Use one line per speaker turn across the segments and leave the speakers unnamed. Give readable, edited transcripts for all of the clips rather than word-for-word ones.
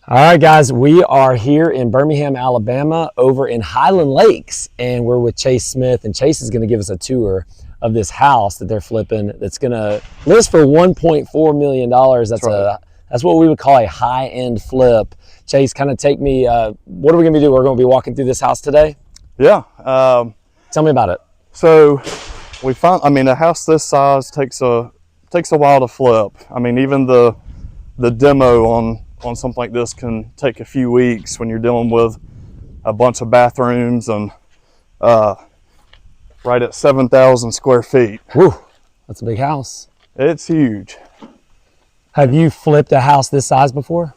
All right, guys, we are here in Birmingham, Alabama, over in Highland Lakes, and we're with Chase Smith, and Chase is going to give us a tour of this house that they're flipping that's going to list for $1.4 million. That's what we would call a high-end flip. Chase, kind of take me, what are we going to do? We're going to be walking through this house today?
Yeah.
Tell me about it.
So we found, a house this size takes a while to flip. I mean, even the demo on something like this can take a few weeks when you're dealing with a bunch of bathrooms and right at 7,000 square feet.
Whew, that's a big house.
It's huge.
Have you flipped a house this size before?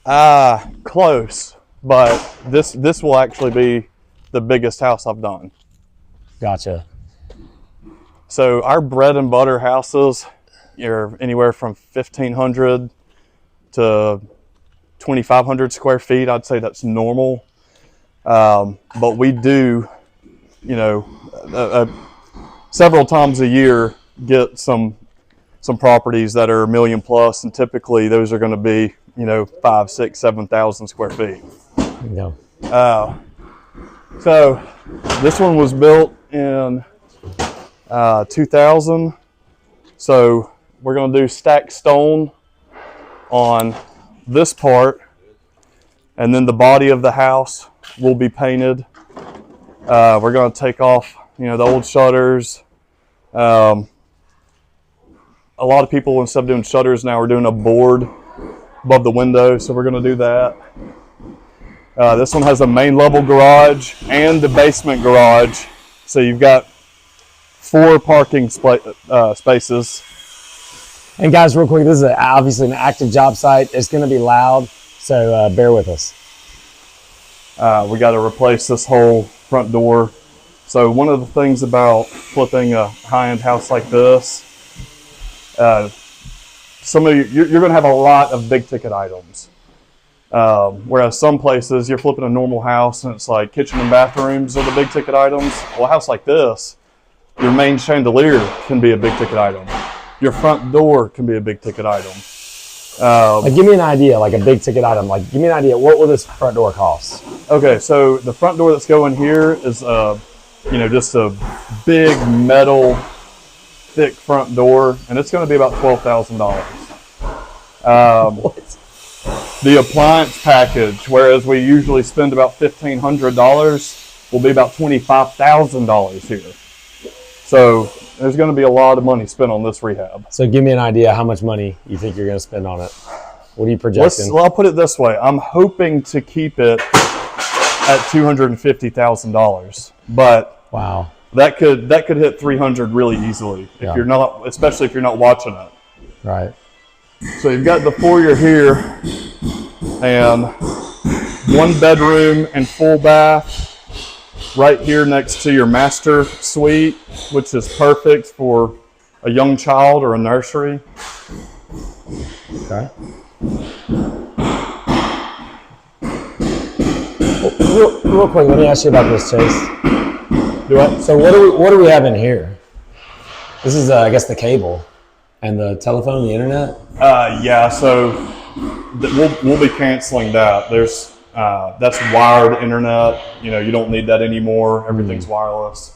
Close, but this will actually be the biggest house I've done.
Gotcha.
So our bread and butter houses, you're anywhere from 1,500 to 2,500 square feet. I'd say that's normal. But we do, several times a year get some properties that are $1 million plus, and typically those are going to be, 5, 6, 7,000 square feet.
Yeah.
So this one was built in 2000. So we're going to do stacked stone on this part, and then the body of the house will be painted. We're going to take off, the old shutters. A lot of people, instead of doing shutters now, are doing a board above the window, so we're going to do that. This one has a main level garage and the basement garage, so you've got 4 parking spaces.
And guys, real quick, this is obviously an active job site. It's going to be loud, so bear with us.
We got to replace this whole front door. So one of the things about flipping a high-end house like this, you're going to have a lot of big-ticket items. Whereas some places, you're flipping a normal house and it's like kitchen and bathrooms are the big-ticket items. Well, a house like this, your main chandelier can be a big-ticket item. Your front door can be a big ticket item.
Give me an idea, like a big ticket item. Give me an idea. What will this front door cost?
Okay, so the front door that's going here is, just a big metal, thick front door, and it's going to be about $12,000. The appliance package, whereas we usually spend about $1,500, will be about $25,000 here. So there's going to be a lot of money spent on this rehab.
So give me an idea how much money you think you're going to spend on it. What are you projecting?
Well, I'll put it this way. I'm hoping to keep it at $250,000, but
wow,
that could hit 300 really easily if you're not, especially if you're not watching it.
Right.
So you've got the foyer here and 1 bedroom and full bath right here next to your master suite, which is perfect for a young child or a nursery.
Okay. Real quick, let me ask you about this, Chase. So what do we have in here? This is, I guess, the cable and the telephone, the internet.
Yeah. So we'll be canceling that. There's that's wired internet. You don't need that anymore. Everything's wireless.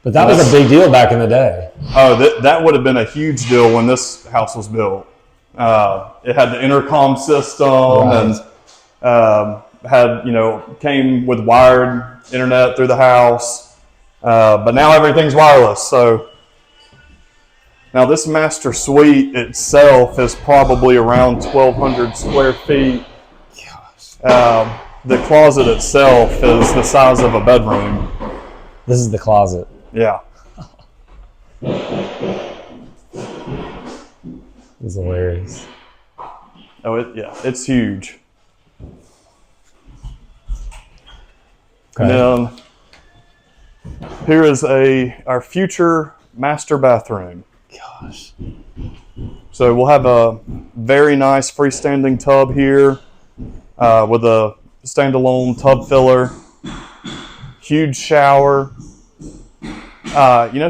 But that was a big deal back in the day.
Oh, that would have been a huge deal when this house was built. It had the intercom system, right, and came with wired internet through the house. But now everything's wireless. So now this master suite itself is probably around 1,200 square feet. Gosh. The closet itself is the size of a bedroom.
This is the closet.
Yeah.
It's hilarious.
Oh, it's huge.
Okay.
And then here is our future master bathroom.
Gosh.
So we'll have a very nice freestanding tub here with a standalone tub filler, huge shower.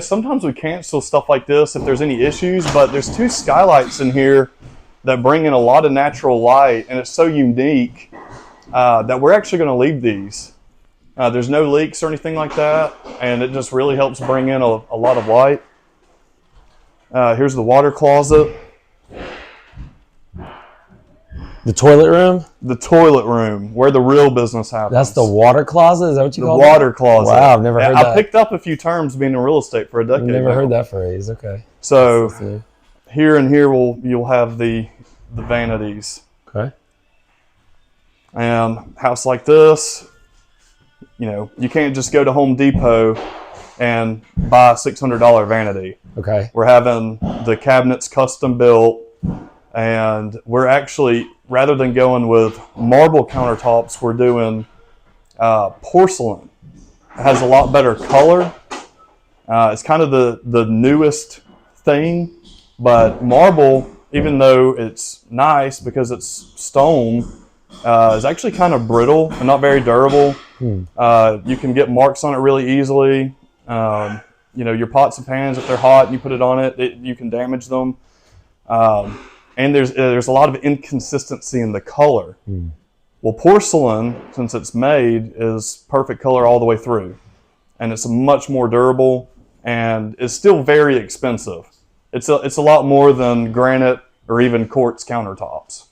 Sometimes we cancel stuff like this if there's any issues, but there's 2 skylights in here that bring in a lot of natural light, and it's so unique that we're actually going to leave these. There's no leaks or anything like that, and it just really helps bring in a lot of light. Here's the water closet.
The toilet room?
The toilet room, where the real business happens.
That's the water closet? Is that what you call it?
The water closet.
Wow, I've never heard that.
I picked up a few terms being in real estate for a decade.
I've never heard that phrase. Okay.
So here and here you'll have the vanities.
Okay.
And house like this, you can't just go to Home Depot and buy a $600 vanity.
Okay.
We're having the cabinets custom built, and we're actually, rather than going with marble countertops, we're doing porcelain. It has a lot better color. It's kind of the newest thing, but marble, even though it's nice because it's stone, is actually kind of brittle and not very durable. You can get marks on it really easily. Your pots and pans, if they're hot and you put it on it, you can damage them. And there's a lot of inconsistency in the color. Well, porcelain, since it's made, is perfect color all the way through. And it's much more durable, and it's still very expensive. It's a lot more than granite or even quartz countertops.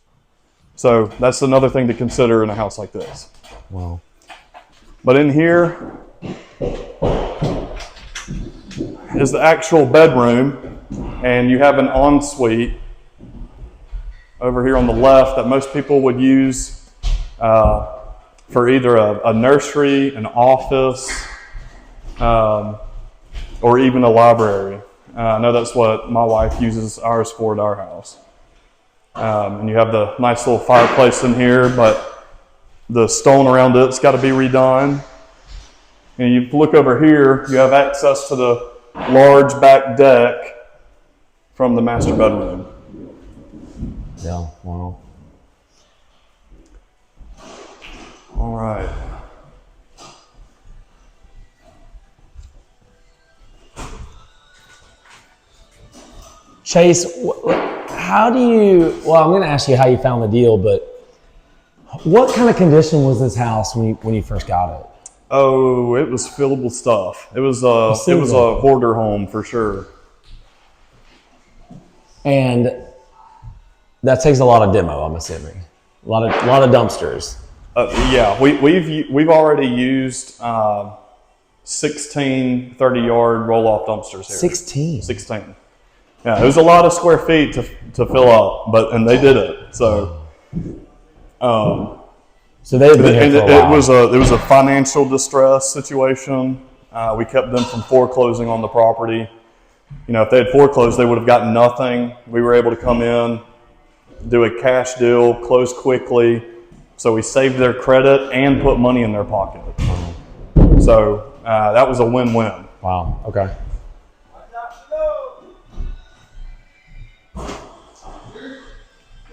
So that's another thing to consider in a house like this.
Wow. But
in here is the actual bedroom, and you have an ensuite over here on the left that most people would use for either a nursery, an office, or even a library. I know that's what my wife uses ours for at our house. And you have the nice little fireplace in here, but the stone around it's got to be redone. And you look over here, you have access to the large back deck from the master bedroom.
Yeah, wow.
All right.
Chase, how do you, I'm going to ask you how you found the deal, but what kind of condition was this house when you first got it?
Oh, it was filled with stuff. It was a hoarder home for sure.
And that takes a lot of demo, I'm assuming. A lot of dumpsters.
Yeah, we've already used 16 30-yard roll-off dumpsters here. 16. Yeah, it was a lot of square feet to fill up, and they did it. So
they've been here for a while.
It was a financial distress situation. We kept them from foreclosing on the property. If they had foreclosed, they would have gotten nothing. We were able to come in, do a cash deal, close quickly. So we saved their credit and put money in their pocket. So that was a win-win.
Wow, okay.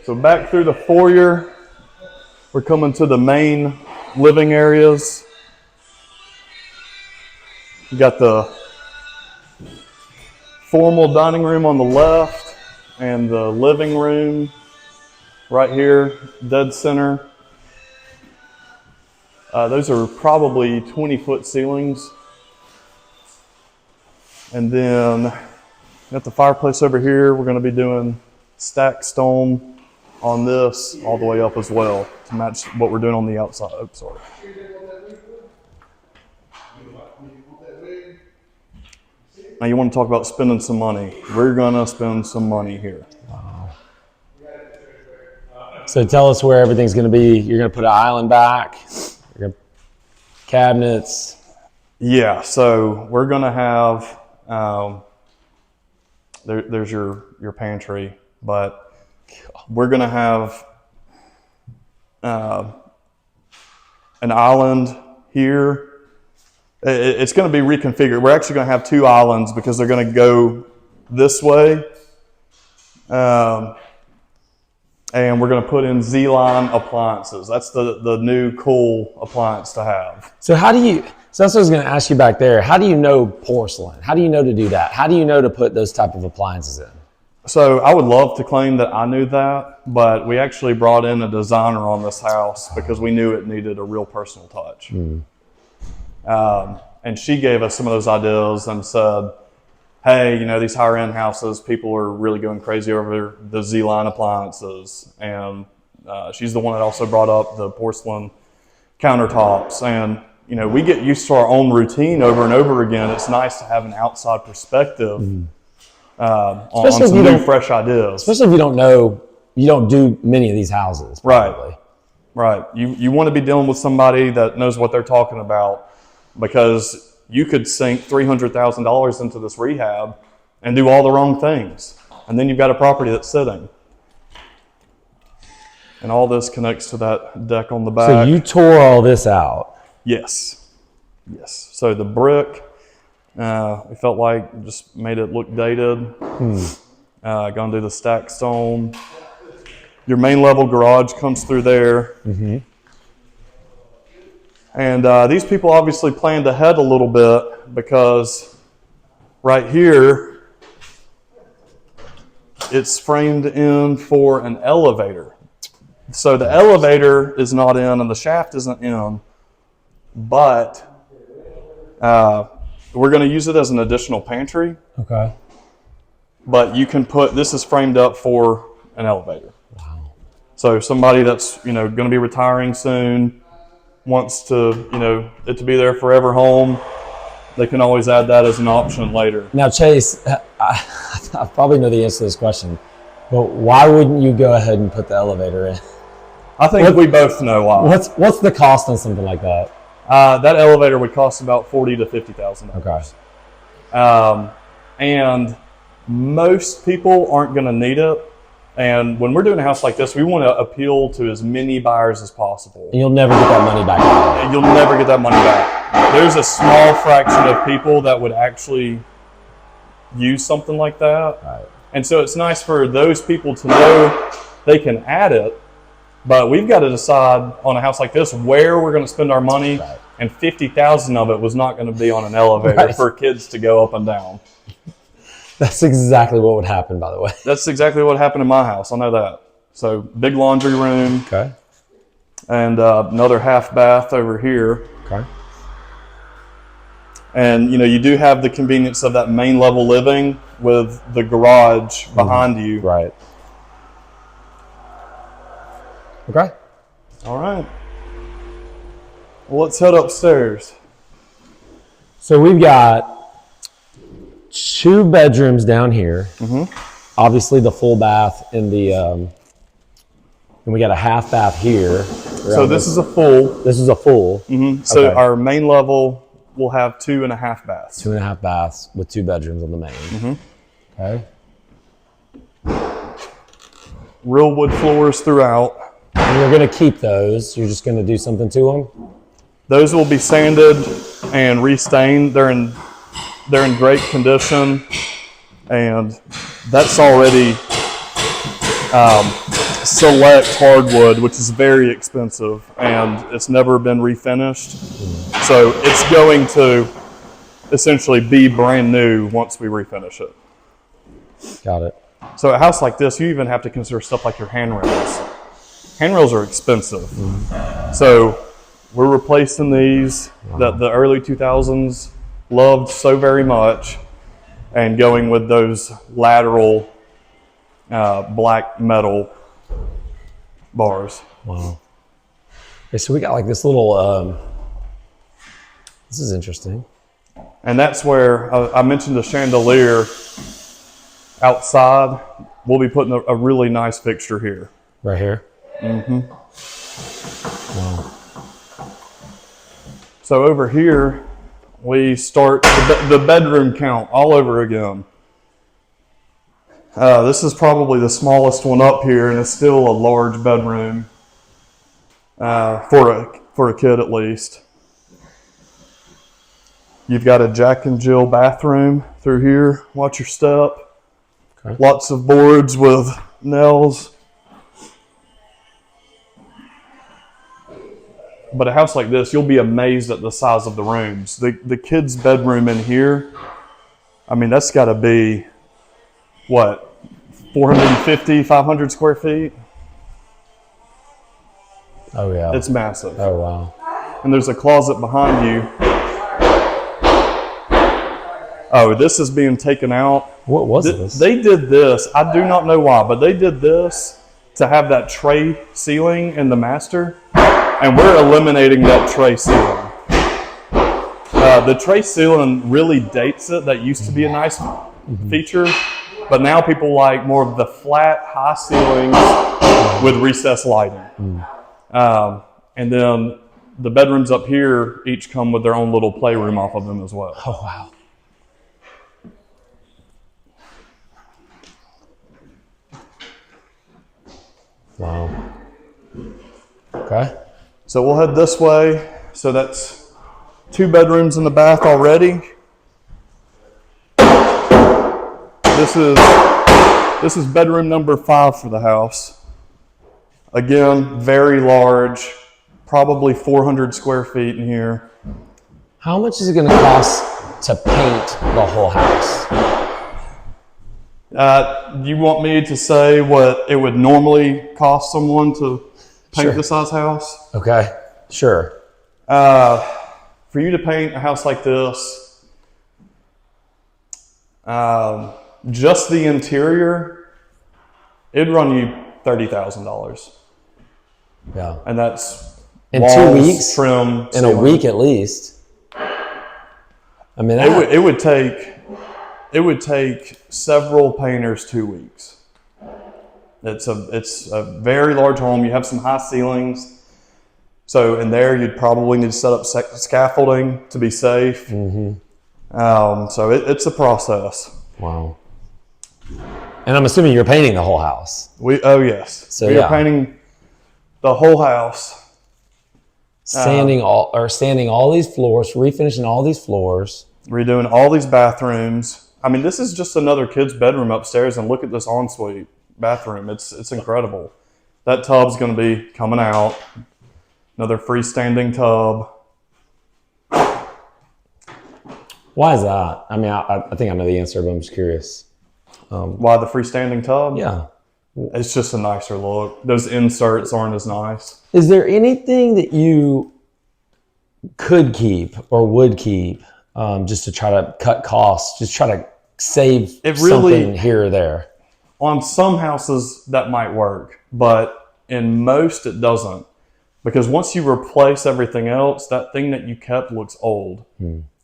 So back through the foyer, we're coming to the main living areas. You got the formal dining room on the left and the living room right here, dead center. Those are probably 20-foot ceilings. And then got the fireplace over here. We're going to be doing stacked stone on this all the way up as well to match what we're doing on the outside. Oh, sorry. Now you want to talk about spending some money. We're going to spend some money here.
Wow. So tell us where everything's going to be. You're going to put an island back, you're going to cabinets.
Yeah, so we're going to have, there's your pantry, but we're going to have an island here. It's going to be reconfigured. We're actually going to have two islands because they're going to go this way. And we're going to put in Z-line appliances. That's the new cool appliance to have.
So that's what I was going to ask you back there. How do you know porcelain? How do you know to do that? How do you know to put those type of appliances in?
So I would love to claim that I knew that, but we actually brought in a designer on this house because we knew it needed a real personal touch. And she gave us some of those ideas and said, hey, you know, these higher end houses, people are really going crazy over the Z-line appliances. And she's the one that also brought up the porcelain countertops. And, you know, we get used to our own routine over and over again. It's nice to have an outside perspective on some new, fresh ideas.
Especially if you don't know, you don't do many of these houses. Probably.
Right. You want to be dealing with somebody that knows what they're talking about, because you could sink $300,000 into this rehab and do all the wrong things. And then you've got a property that's sitting. And all this connects to that deck on the back.
So you tore all this out?
Yes. So the brick, we felt like just made it look dated. Gonna do the stacked stone. Your main level garage comes through there. And these people obviously planned ahead a little bit, because right here, it's framed in for an elevator. So the elevator is not in and the shaft isn't in, but we're going to use it as an additional pantry.
Okay.
But you can put, this is framed up for an elevator.
Wow.
So somebody that's, you know, going to be retiring soon, wants to, you know, it to be their forever home, they can always add that as an option later.
Now, Chase, I probably know the answer to this question, but why wouldn't you go ahead and put the elevator in?
I think we both know why.
What's the cost on something like that?
That elevator would cost about $40,000 to $50,000.
Okay.
And most people aren't going to need it. And when we're doing a house like this, we want to appeal to as many buyers as possible.
And you'll never get that money back.
You'll never get that money back. There's a small fraction of people that would actually use something like that.
Right.
And so it's nice for those people to know they can add it. But we've got to decide on a house like this where we're going to spend our money, right. And $50,000 of it was not going to be on an elevator, right, for kids to go up and down.
That's exactly what would happen, by the way.
That's exactly what happened in my house. I know that. So big laundry room.
Okay.
And another half bath over here.
Okay.
And you know, you do have the convenience of that main level living with the garage behind you.
Right. Okay.
All right. Well, let's head upstairs.
So we've got 2 bedrooms down here. Obviously the full bath in the, and we got a half bath here.
So this is a full.
This is a full.
So okay. Our main level will have 2.5 baths.
2.5 baths with 2 bedrooms on the main. Okay.
Real wood floors throughout.
And you're going to keep those. You're just going to do something to them?
Those will be sanded and restained. They're in great condition, and that's already select hardwood, which is very expensive, and it's never been refinished. So it's going to essentially be brand new once we refinish it.
Got it.
So a house like this, you even have to consider stuff like your handrails. Handrails are expensive. So we're replacing these that the early 2000s loved so very much, and going with those lateral black metal bars.
Wow. Okay, so we got like this little, this is interesting.
And that's where I mentioned the chandelier outside. We'll be putting a really nice fixture here.
Right here?
Wow. So over here, we start the bedroom count all over again. This is probably the smallest one up here, and it's still a large bedroom for a kid at least. You've got a Jack and Jill bathroom through here. Watch your step. Okay. Lots of boards with nails. But a house like this, you'll be amazed at the size of the rooms. The kid's bedroom in here, I mean, that's got to be, what, 450, 500 square feet.
Oh yeah.
It's massive.
Oh wow.
And there's a closet behind you. Oh, this is being taken out.
What was this?
They did this. I do not know why, but they did this to have that tray ceiling in the master, and we're eliminating that tray ceiling. The tray ceiling really dates it. That used to be a nice feature, but now people like more of the flat, high ceilings with recessed lighting. And then the bedrooms up here each come with their own little playroom off of them as well.
Oh wow. Wow. Okay.
So we'll head this way. So that's 2 bedrooms and a bath already. This is bedroom number 5 for the house. Again, very large, probably 400 square feet in here.
How much is it going to cost to paint the whole house?
You want me to say what it would normally cost someone to paint
Sure.
this size house?
Okay. Sure.
For you to paint a house like this, just the interior, it'd run you $30,000.
Yeah.
And that's
In
walls,
2 weeks?
trim,
In a week at least. I mean,
it would take several painters 2 weeks. It's a very large home. You have some high ceilings. So in there, you'd probably need to set up scaffolding to be safe. So it's a process.
Wow. And I'm assuming you're painting the whole house.
Oh yes.
So
we are painting the whole house.
Sanding all these floors, refinishing all these floors.
Redoing all these bathrooms. I mean, this is just another kid's bedroom upstairs, and look at this ensuite bathroom. It's incredible. That tub's going to be coming out. Another freestanding tub.
Why is that? I mean, I think I know the answer, but I'm just curious.
Why the freestanding tub?
Yeah.
It's just a nicer look. Those inserts aren't as nice.
Is there anything that you could keep or would keep just to try to cut costs, just try to save something here or there?
On some houses, that might work, but in most, it doesn't. Because once you replace everything else, that thing that you kept looks old.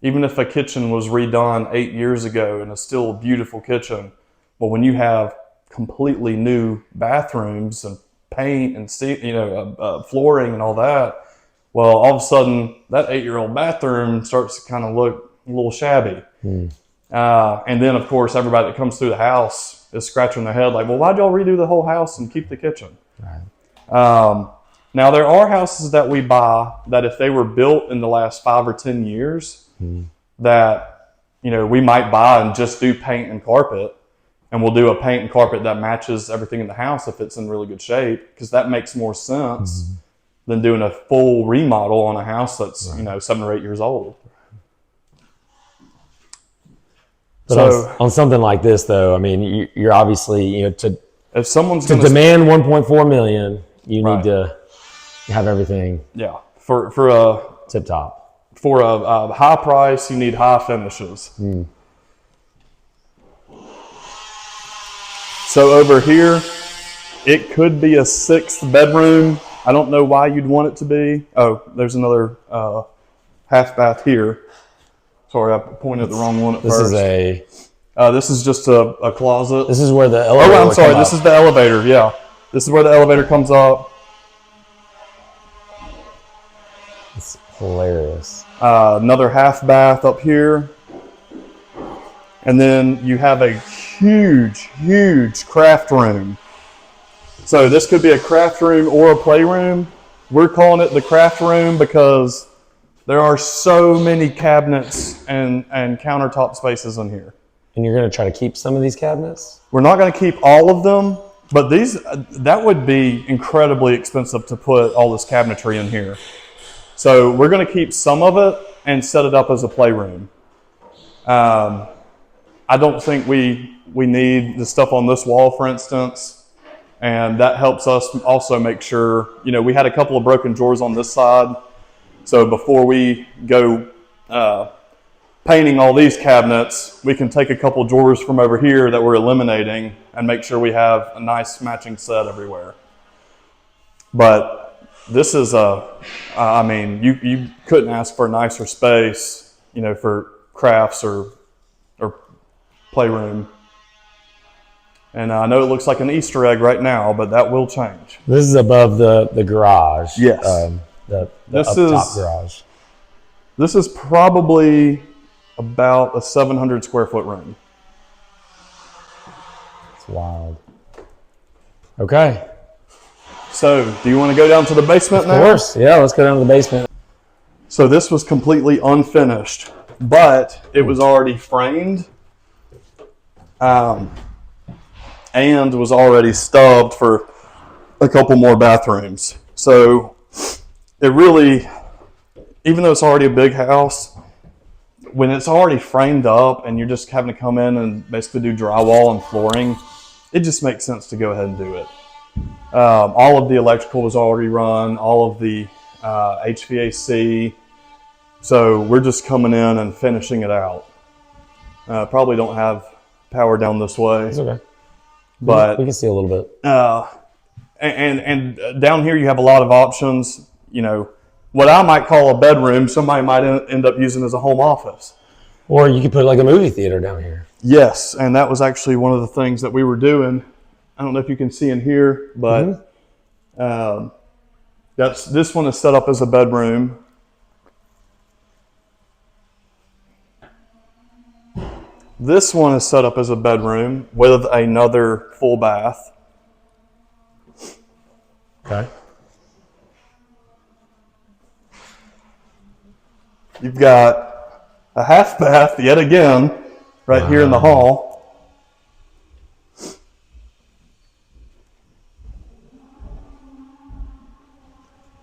Even if a kitchen was redone 8 years ago and it's still a beautiful kitchen, but when you have completely new bathrooms and paint and flooring and all that, well, all of a sudden that 8-year-old bathroom starts to kind of look a little shabby. And then, of course, everybody that comes through the house is scratching their head like, well, why'd y'all redo the whole house and keep the kitchen? Right. Now, there are houses that we buy that if they were built in the last 5 or 10 years, that, we might buy and just do paint and carpet. And we'll do a paint and carpet that matches everything in the house if it's in really good shape, because that makes more sense than doing a full remodel on a house that's, 7 or 8 years old.
But so, on something like this, though, I mean, you're obviously,
if someone's
to demand 1.4 million, you need to have everything.
Yeah, for a
tip top.
For a high price, you need high finishes. So over here, it could be a 6th bedroom. I don't know why you'd want it to be. Oh, there's another half bath here. Sorry, I pointed at the wrong one at first. This is just a closet.
This is where the elevator.
Oh, I'm sorry. This is the elevator. Yeah, this is where the elevator comes up.
It's hilarious.
Another half bath up here, and then you have a huge craft room. So this could be a craft room or a playroom. We're calling it the craft room because there are so many cabinets and countertop spaces in here.
And you're going to try to keep some of these cabinets?
We're not going to keep all of them, but that would be incredibly expensive to put all this cabinetry in here. So we're going to keep some of it and set it up as a playroom. I don't think we we need the stuff on this wall, for instance, and that helps us also make sure, we had a couple of broken drawers on this side. So before we go painting all these cabinets, we can take a couple drawers from over here that we're eliminating and make sure we have a nice matching set everywhere. But this is you couldn't ask for a nicer space, for crafts or playroom. And I know it looks like an Easter egg right now, but that will change.
This is above the garage.
Yes.
The
this
up
is
top garage.
This is probably about a 700 square foot room.
It's wild. Okay.
So, do you want to go down to the basement now?
Of course. Yeah, let's go down to the basement.
So this was completely unfinished, but it was already framed and was already stubbed for a couple more bathrooms. So it really, even though it's already a big house, when it's already framed up and you're just having to come in and basically do drywall and flooring, it just makes sense to go ahead and do it. All of the electrical was already run, all of the HVAC. So we're just coming in and finishing it out. Probably don't have power down this way.
It's okay.
But
we can see a little bit.
And down here you have a lot of options. What I might call a bedroom, somebody might end up using as a home office.
Or you could put like a movie theater down here.
Yes, and that was actually one of the things that we were doing. I don't know if you can see in here, but this one is set up as a bedroom. This one is set up as a bedroom with another full bath.
Okay.
You've got a half bath yet again right here in the hall.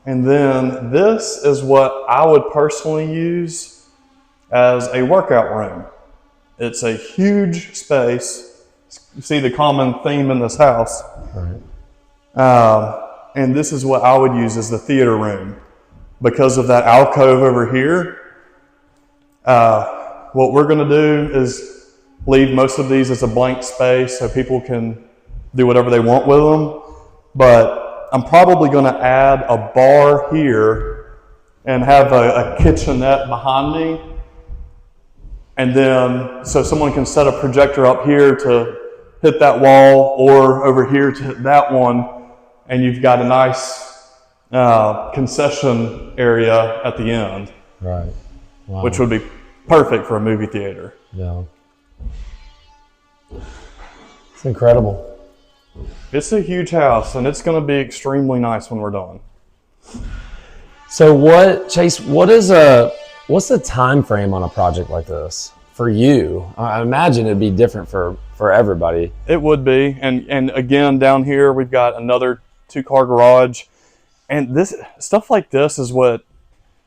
And then this is what I would personally use as a workout room. It's a huge space. You see the common theme in this house.
Right.
And this is what I would use as the theater room. Because of that alcove over here, what we're going to do is leave most of these as a blank space so people can do whatever they want with them. But I'm probably going to add a bar here and have a kitchenette behind me. And then, so someone can set a projector up here to hit that wall or over here to hit that one. And you've got a nice concession area at the end.
Right. Wow.
Which would be perfect for a movie theater.
Yeah. It's incredible.
It's a huge house, and it's going to be extremely nice when we're done.
So Chase, what's the time frame on a project like this for you? I imagine it'd be different for everybody.
It would be. And again, down here, we've got another 2-car garage. And this stuff like this is what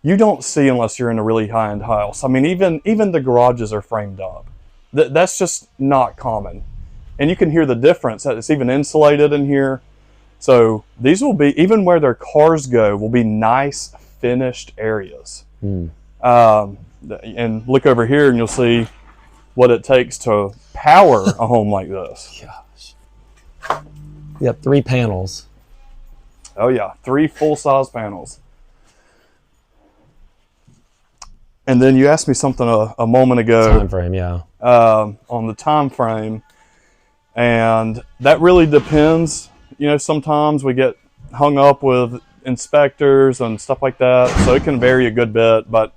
you don't see unless you're in a really high-end house. I mean, even the garages are framed up. That's just not common. And you can hear the difference. It's even insulated in here. So these will be, even where their cars go, will be nice finished areas. And look over here and you'll see what it takes to power a home like this.
Gosh. You got 3 panels.
Oh yeah, 3 full-size panels. And then you asked me something a moment ago.
Time frame, yeah.
On the time frame. And that really depends. Sometimes we get hung up with inspectors and stuff like that, so it can vary a good bit. But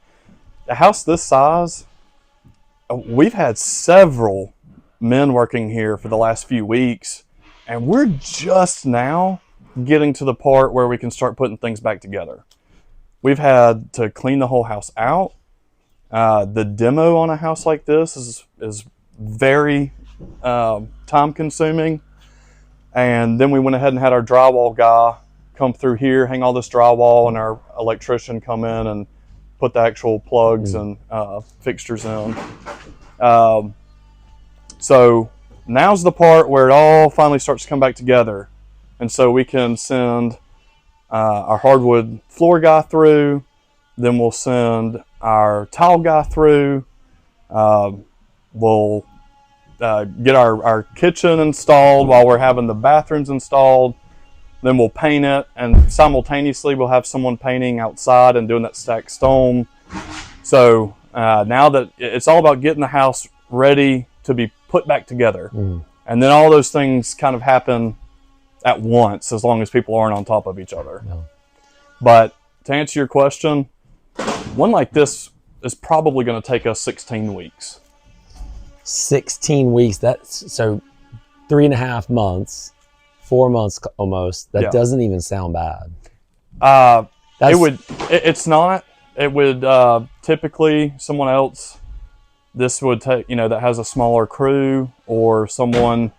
a house this size, we've had several men working here for the last few weeks, and we're just now getting to the part where we can start putting things back together. We've had to clean the whole house out. The demo on a house like this is very time consuming. And then we went ahead and had our drywall guy come through here, hang all this drywall, and our electrician come in and put the actual plugs and fixtures in. So now's the part where it all finally starts to come back together. And so we can send our hardwood floor guy through, then we'll send our tile guy through, we'll get our kitchen installed while we're having the bathrooms installed, then we'll paint it, and simultaneously we'll have someone painting outside and doing that stacked stone. So now that it's all about getting the house ready to be put back together. And then all those things kind of happen at once, as long as people aren't on top of each other.
Yeah.
But to answer your question, one like this is probably going to take us 16 weeks.
16 weeks. That's so 3.5 months, 4 months almost. That doesn't even sound bad.
It's not. It would typically someone else. This would take, that has a smaller crew, or someone.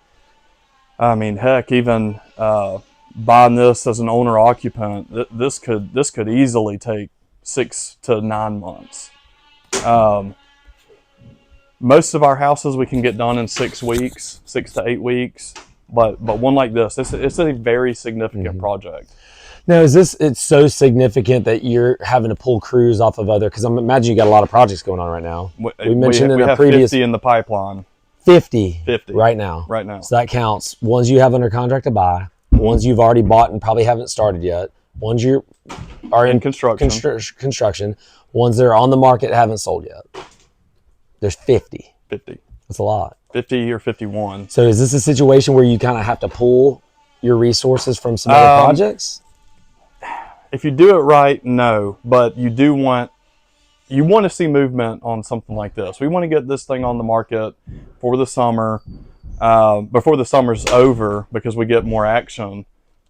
I mean, heck, even buying this as an owner occupant, this could easily take 6 to 9 months. Most of our houses we can get done in 6 weeks, 6 to 8 weeks. But one like this, it's a very significant project.
Now, it's so significant that you're having to pull crews off of other, because I'm imagining you got a lot of projects going on right now.
We mentioned in a previous 50 in the pipeline.
50 right now.
Right now.
So that counts ones you have under contract to buy, ones you've already bought and probably haven't started yet, ones you are in construction, ones that are on the market haven't sold yet. There's 50.
50.
That's a lot.
50 or 51.
So is this a situation where you kind of have to pull your resources from some other projects?
If you do it right, no. But you want to see movement on something like this. We want to get this thing on the market for the summer, before the summer's over, because we get more action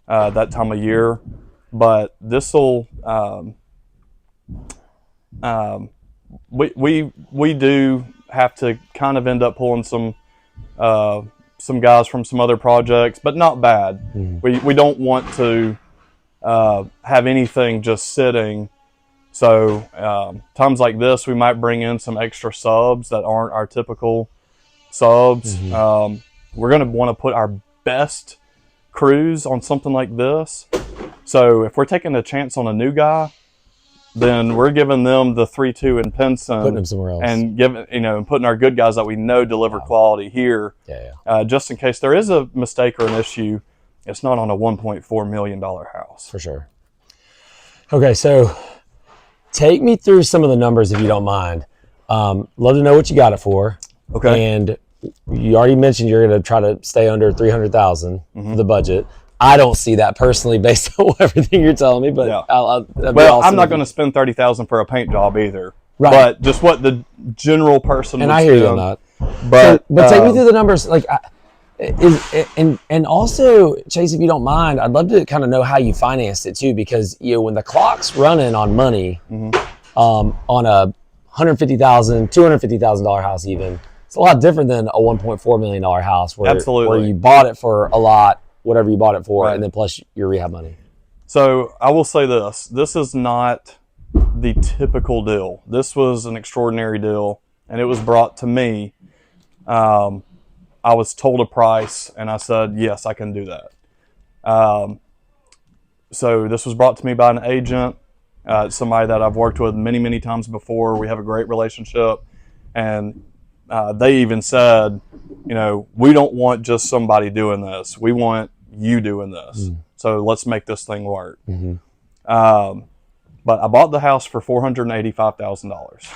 that time of year. But this will, we do have to kind of end up pulling some guys from some other projects, but not bad. We don't want to have anything just sitting. So times like this, we might bring in some extra subs that aren't our typical subs. We're going to want to put our best crews on something like this. So if we're taking a chance on a new guy, then we're giving them the 3-2 in Pinson,
putting them somewhere else,
and putting our good guys that we know deliver quality here. Just in case there is a mistake or an issue, it's not on a $1.4 million house.
For sure. Okay, so take me through some of the numbers if you don't mind. Love to know what you got it for.
Okay.
And you already mentioned you're going to try to stay under $300,000 for the budget. I don't see that personally based on everything you're telling me, but
I'm not going to spend $30,000 for a paint job either. Right. But just what the general person
and
would
I hear
spend.
you on that. But take me through the numbers. And also, Chase, if you don't mind, I'd love to kind of know how you financed it too, because when the clock's running on money, on a $150,000, $250,000 house, even it's a lot different than a $1.4 million house where you bought it for a lot, whatever you bought it for, and then plus your rehab money.
So I will say this is not the typical deal. This was an extraordinary deal, and it was brought to me. I was told a price, and I said, yes, I can do that. So this was brought to me by an agent, somebody that I've worked with many, many times before. We have a great relationship, and they even said, we don't want just somebody doing this. We want you doing this. So let's make this thing work. But I bought the house for $485,000.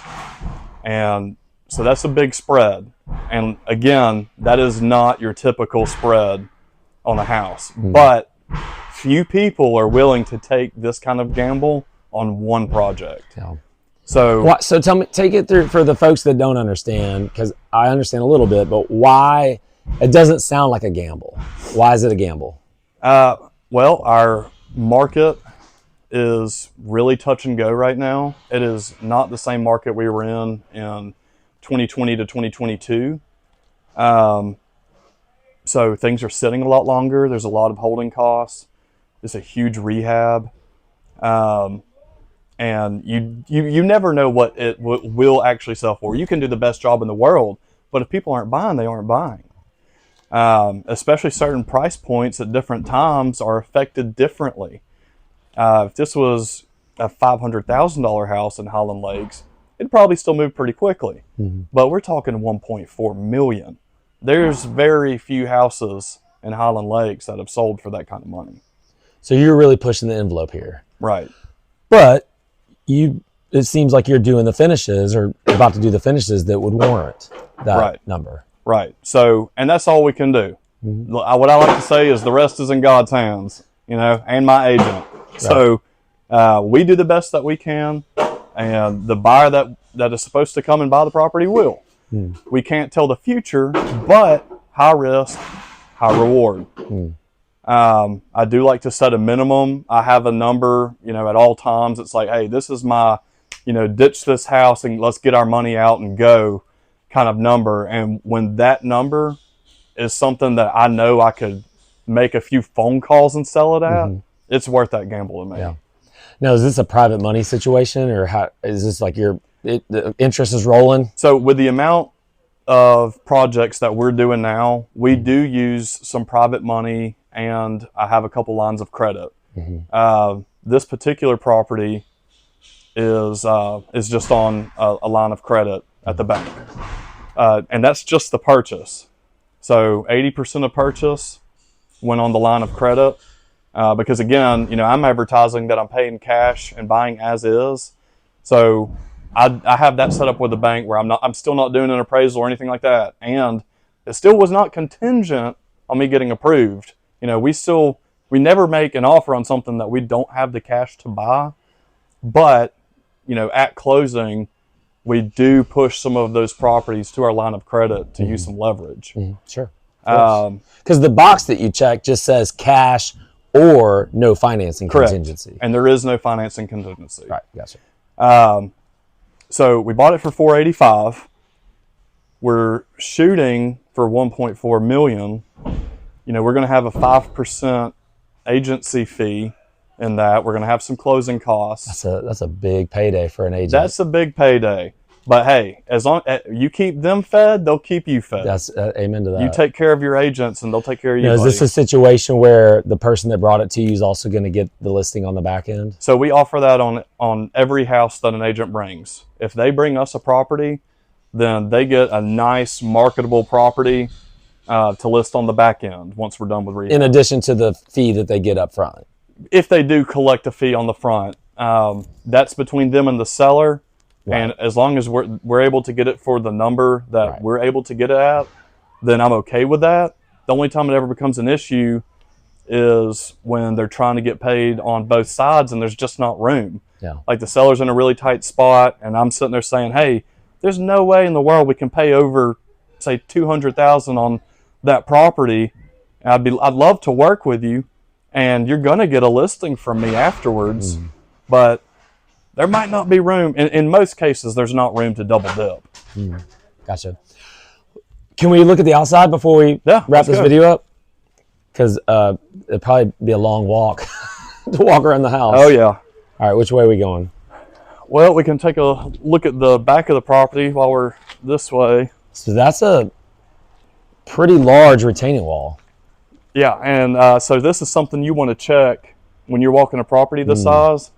And so that's a big spread. And again, that is not your typical spread on a house. But few people are willing to take this kind of gamble on one project. So take it through for the folks that don't understand, because I understand a little bit, but why it doesn't sound like a gamble. Why is it a gamble? Well, our market is really touch and go right now. It is not the same market we were in 2020 to 2022. So things are sitting a lot longer. There's a lot of holding costs. It's a huge rehab. And you never know what it will actually sell for. You can do the best job in the world, but if people aren't buying, they aren't buying. Especially certain price points at different times are affected differently. If this was a $500,000 house in Highland Lakes, it'd probably still move pretty quickly. But we're talking 1.4 million. There's very few houses in Highland Lakes that have sold for that kind of money.
So you're really pushing the envelope here.
Right.
But it seems like you're doing the finishes or about to do the finishes that would warrant that number. Right.
So, and that's all we can do. What I like to say is the rest is in God's hands, and my agent. Right. So we do the best that we can, and the buyer that is supposed to come and buy the property will. We can't tell the future, but high risk, high reward. I do like to set a minimum. I have a number, at all times. It's like, hey, this is my, ditch this house and let's get our money out and go kind of number. And when that number is something that I know I could make a few phone calls and sell it at, it's worth that gamble to me.
Yeah. Now, is this a private money situation, or how is this like the interest is rolling?
So with the amount of projects that we're doing now, we do use some private money, and I have a couple lines of credit. This particular property is just on a line of credit at the bank, and that's just the purchase. So 80% of purchase went on the line of credit, because again, I'm advertising that I'm paying cash and buying as is. So I have that set up with the bank where I'm still not doing an appraisal or anything like that, and it still was not contingent on me getting approved. We never make an offer on something that we don't have the cash to buy, but at closing, we do push some of those properties to our line of credit to use some leverage.
Sure. Because the box that you check just says cash or no financing contingency.
And there is no financing contingency.
Right, gotcha.
So we bought it for $485. We're shooting for $1.4 million. We're going to have a 5% agency fee in that. We're going to have some closing costs.
That's a big payday for an agent.
That's a big payday. But hey, as long as you keep them fed, they'll keep you fed.
That's amen to that.
You take care of your agents, and they'll take care of you.
Is this a situation where the person that brought it to you is also going to get the listing on the back end?
So we offer that on every house that an agent brings. If they bring us a property, then they get a nice marketable property to list on the back end once we're done with rehab.
In addition to the fee that they get up front.
If they do collect a fee on the front, that's between them and the seller. Right. And as long as we're able to get it for the number that we're able to get it at, then I'm okay with that. The only time it ever becomes an issue is when they're trying to get paid on both sides and there's just not room.
Yeah.
Like the seller's in a really tight spot, and I'm sitting there saying, hey, there's no way in the world we can pay over, say, $200,000 on that property. I'd love to work with you, and you're going to get a listing from me afterwards, but there might not be room. In most cases, there's not room to double dip.
Gotcha. Can we look at the outside before we wrap this video up? Because it'd probably be a long walk to walk around the house.
Oh, yeah.
All right, which way are we going?
Well, we can take a look at the back of the property while we're this way.
So that's a pretty large retaining wall.
Yeah, and so this is something you want to check when you're walking a property this size,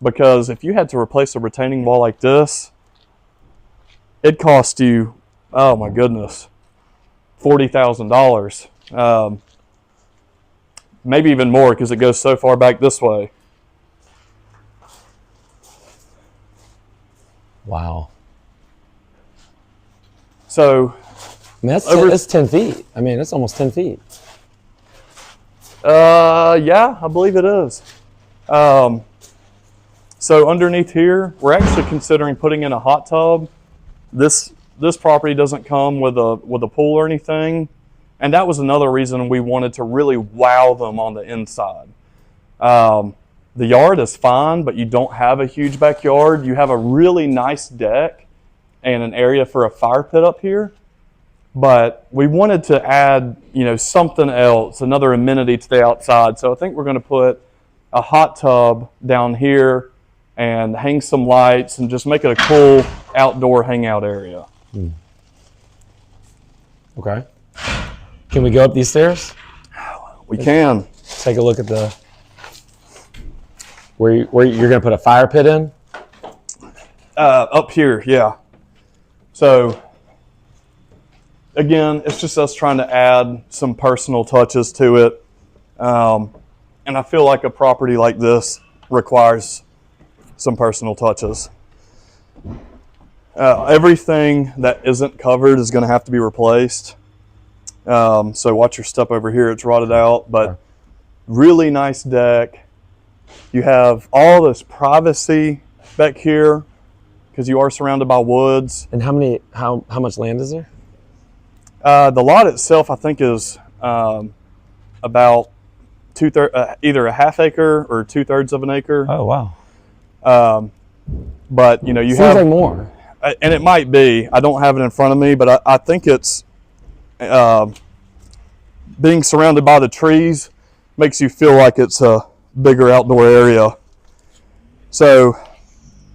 because if you had to replace a retaining wall like this, it'd cost you, oh my goodness, $40,000. Maybe even more because it goes so far back this way.
Wow.
So
that's 10 feet. I mean, that's almost 10 feet.
Yeah, I believe it is. So underneath here, we're actually considering putting in a hot tub. This property doesn't come with a pool or anything, and that was another reason we wanted to really wow them on the inside. The yard is fine, but you don't have a huge backyard. You have a really nice deck and an area for a fire pit up here. But we wanted to add, something else, another amenity to the outside. So I think we're going to put a hot tub down here and hang some lights and just make it a cool outdoor hangout area.
Okay. Can we go up these stairs?
We can.
Take a look at the where you're going to put a fire pit in.
Up here, yeah. So again, it's just us trying to add some personal touches to it, and I feel like a property like this requires some personal touches. Everything that isn't covered is going to have to be replaced. So watch your step over here, it's rotted out, but really nice deck. You have all this privacy back here because you are surrounded by woods.
And how much land is there?
The lot itself, I think, is about either a half acre or 2/3 of an acre.
Oh, wow.
But you know, you
Seems
have
like more.
And it might be. I don't have it in front of me, but I think it's being surrounded by the trees makes you feel like it's a bigger outdoor area. So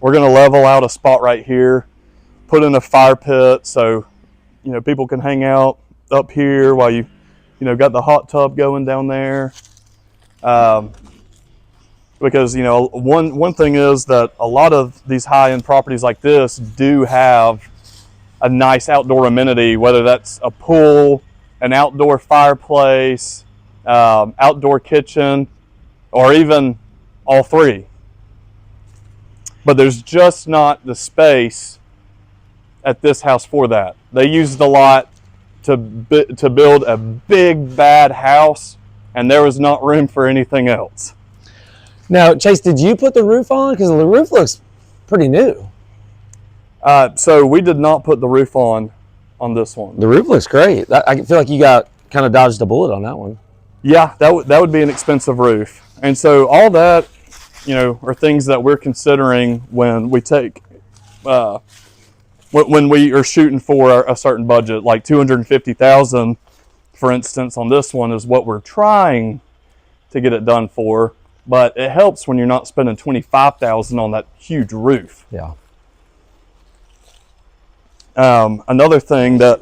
we're going to level out a spot right here, put in a fire pit so you know people can hang out up here while you got the hot tub going down there. Because you know one thing is that a lot of these high-end properties like this do have a nice outdoor amenity, whether that's a pool, an outdoor fireplace, outdoor kitchen, or even all three. But there's just not the space at this house for that. They used the lot to build a big bad house, and there was not room for anything else.
Now, Chase, did you put the roof on? Because the roof looks pretty new.
So we did not put the roof on this one.
The roof looks great. I feel like you got kind of dodged a bullet on that one.
Yeah, that would be an expensive roof. And so all that, you know, are things that we're considering when we take, when we are shooting for a certain budget, like $250,000, for instance, on this one is what we're trying to get it done for. But it helps when you're not spending $25,000 on that huge roof.
Yeah.
Another thing that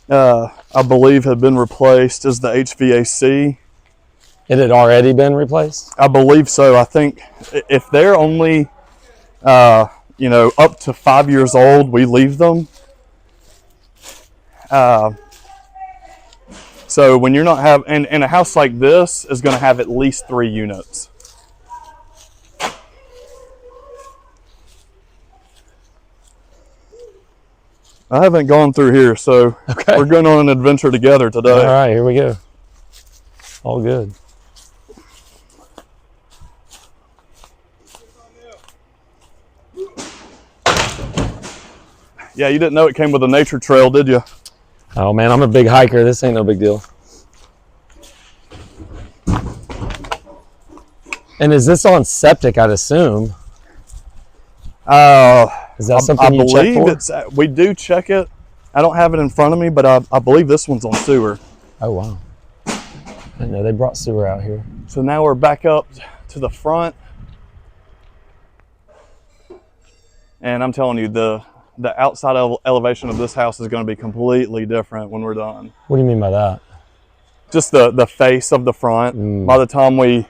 I believe had been replaced is the HVAC.
It had already been replaced?
I believe so. I think if they're only, you know, up to 5 years old, we leave them. So when you're not and a house like this is going to have at least 3 units. I haven't gone through here, so
okay.
We're going on an adventure together today.
All right, here we go. All good.
Yeah, you didn't know it came with a nature trail, did you?
Oh man, I'm a big hiker. This ain't no big deal. And is this on septic, I'd assume? Is that something you check for?
It's, we do check it. I don't have it in front of me, but I believe this one's on sewer.
Oh, wow. I didn't know they brought sewer out here.
So now we're back up to the front. And I'm telling you, the outside elevation of this house is going to be completely different when we're done.
What do you mean by that?
Just the face of the front. By the time we're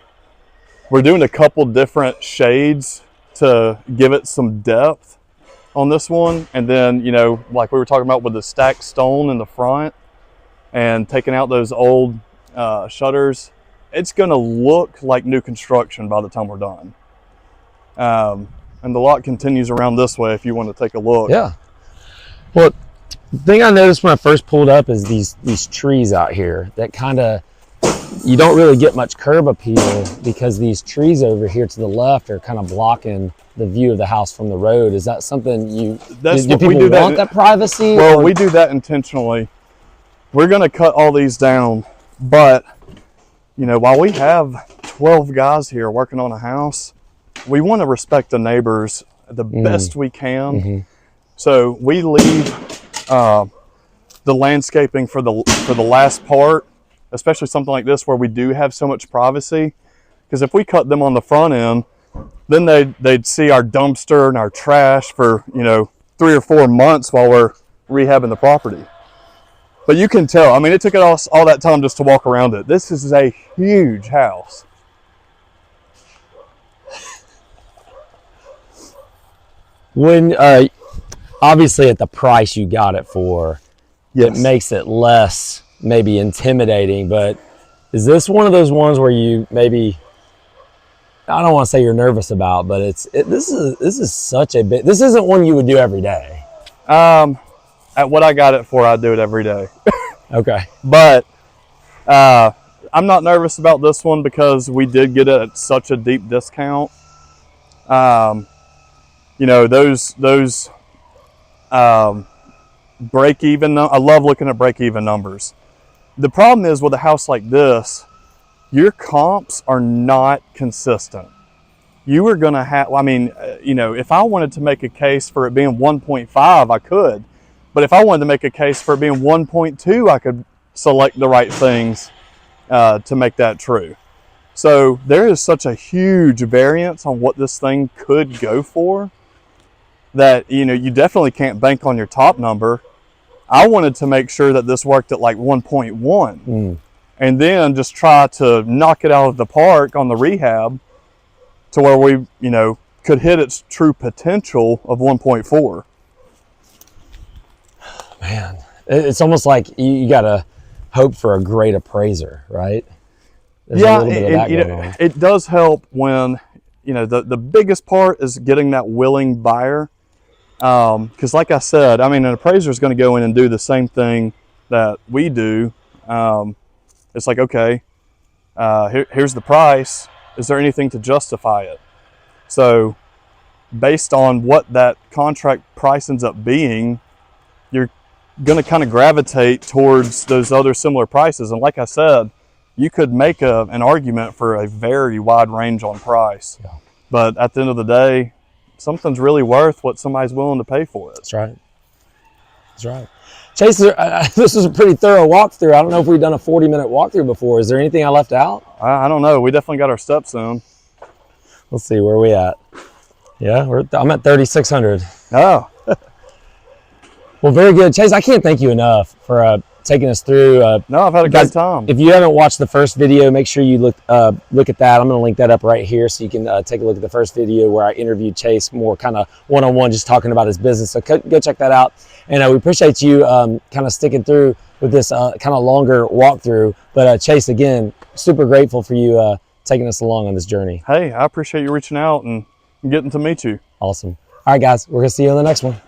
doing a couple different shades to give it some depth on this one, and then you know, like we were talking about with the stacked stone in the front and taking out those old shutters, it's going to look like new construction by the time we're done. And the lot continues around this way if you want to take a look.
Yeah. Well, the thing I noticed when I first pulled up is these trees out here that kind of, you don't really get much curb appeal because these trees over here to the left are kind of blocking the view of the house from the road. Is that something do people want that privacy?
Well, we do that intentionally. We're going to cut all these down, but you know, while we have 12 guys here working on a house, we want to respect the neighbors the best we can. So we leave the landscaping for the last part, especially something like this where we do have so much privacy. Because if we cut them on the front end, then they'd see our dumpster and our trash for, you know, 3 or 4 months while we're rehabbing the property. But you can tell, I mean, it took us all that time just to walk around it. This is a huge house.
When, obviously at the price you got it for,
Yes.
it makes it less maybe intimidating, but is this one of those ones where you maybe, I don't want to say you're nervous about, but this is such a bit, this isn't one you would do every day.
At what I got it for, I do it every day.
Okay.
But I'm not nervous about this one because we did get it at such a deep discount. You know, those break even, I love looking at break even numbers. The problem is with a house like this, your comps are not consistent. You are going to have, I mean, you know, if I wanted to make a case for it being 1.5, I could. But if I wanted to make a case for it being 1.2, I could select the right things to make that true. So there is such a huge variance on what this thing could go for that, you know, you definitely can't bank on your top number. I wanted to make sure that this worked at like 1.1 and then just try to knock it out of the park on the rehab to where we, you know, could hit its true potential of 1.4.
Man, it's almost like you got to hope for a great appraiser, right? There's
Yeah,
a little bit of that
you
going
know,
on.
it does help when, you know, the biggest part is getting that willing buyer. Because like I said, I mean, an appraiser is going to go in and do the same thing that we do. It's like, okay, here's the price. Is there anything to justify it? So based on what that contract price ends up being, you're going to kind of gravitate towards those other similar prices. And like I said, you could make an argument for a very wide range on price.
Yeah.
But at the end of the day, something's really worth what somebody's willing to pay for it.
That's right. That's right. Chase, this is a pretty thorough walkthrough. I don't know if we've done a 40-minute walkthrough before. Is there anything I left out?
I don't know. We definitely got our steps in.
Let's see, where are we at? Yeah, I'm at 3,600.
Oh,
Well, very good. Chase, I can't thank you enough for taking us through.
no, I've had a
Guys,
great time.
If you haven't watched the first video, make sure you look at that. I'm going to link that up right here so you can take a look at the first video where I interviewed Chase more kind of one-on-one, just talking about his business. So go check that out. And we appreciate you kind of sticking through with this kind of longer walkthrough. But Chase, again, super grateful for you taking us along on this journey.
Hey, I appreciate you reaching out and getting to meet you.
Awesome. All right, guys, we're going to see you on the next one.